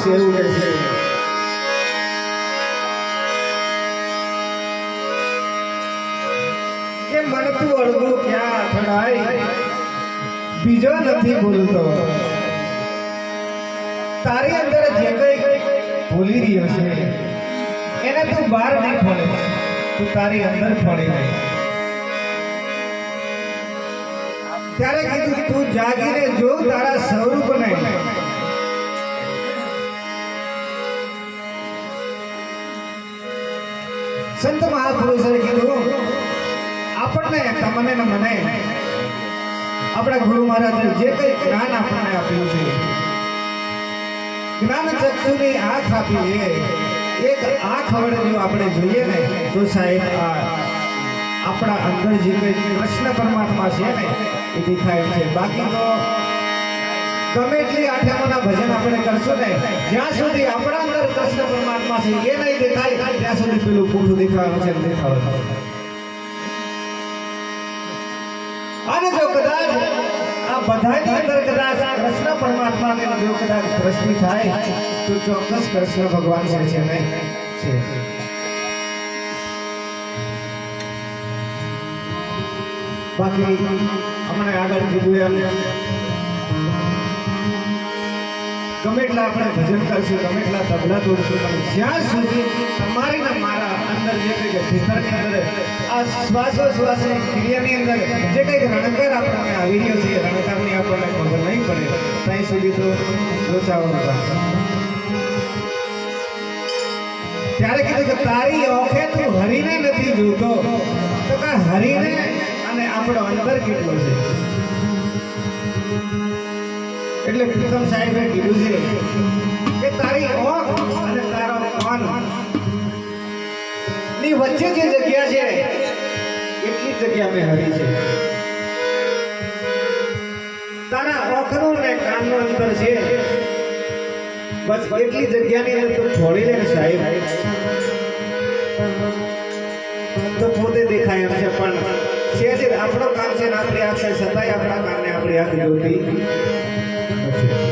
છે એવું કે છે કે મન તું અડગું ક્યાં અથડાય બીજો નથી ભૂલતો તારી અંદર જે કઈ ભૂલી રહ્યો છે એને તું બહાર નહીં ફોડે તું તારી અંદર ફોડી લે ત્યારે કીધું તું જાગીને જો તારા સ્વરૂપને સંત મહાપુરુષોએ કીધું આપણને તમને ને મને આપણા ગુરુ મહારાજે જે કંઈ જ્ઞાન આપણને આપ્યું છે જ્ઞાન ચક્ષુની આંખ આપી છે એક આંખ વડે જો આપણે જોઈએ ને તો સાહેબ આપણા અંદર જે કંઈ કૃષ્ણ પરમાત્મા છે ને એ દેખાય છે બાકી તો ગમે એટલી આઠમાના ભજન આપણે કરશું ને જ્યાં સુધી આપણા અંદર કૃષ્ણ પરમાત્મા છે એ નહીં દેખાય ત્યાં સુધી પેલું પૂઠું દેખાવાનું છે દેખાવાનું અને જો કદાચ આ બધાની અંદર કદાચ કૃષ્ણ પરમાત્માને જો કદાચ દ્રષ્ટિ થાય તો ચોક્કસ કૃષ્ણ ભગવાન છે નહીં છે બાકી હમણાં આગળ કીધું એમ ગમે એટલા આપણે ભજન કરશું ગમે એટલા તબલા તોડશું પણ જ્યાં સુધી તમારી ને મારા અંદર જે કંઈક ભીતરની અંદર આ શ્વાસોશ્વાસની ક્રિયાની અંદર જે કંઈક રણકાર આપણને આવી રહ્યો છે રણકારની આપણને ખબર નહીં પડે ત્યાં સુધી તો લોચાવાનું ત્યારે કીધું કે તારી ઓખે તું હરીને નથી જોતો તો કે હરીને અને આપણો અંદર કેટલો છે એટલે પ્રીતમ સાહેબે કીધું છે કે તારી ઓખ અને તારો કાન ની વચ્ચે જે જગ્યા છે એટલી જગ્યા મેં હરી છે તારા ઓખનું ને કાનનું અંતર છે બસ એટલી જગ્યાની અંદર તું છોડી લે ને સાહેબ તો પોતે દેખાય એમ છે પણ છે આપણો કામ છે ને આપણી આંખ છે છતાંય આપણા કાનને આપણી આંખ જોતી નથી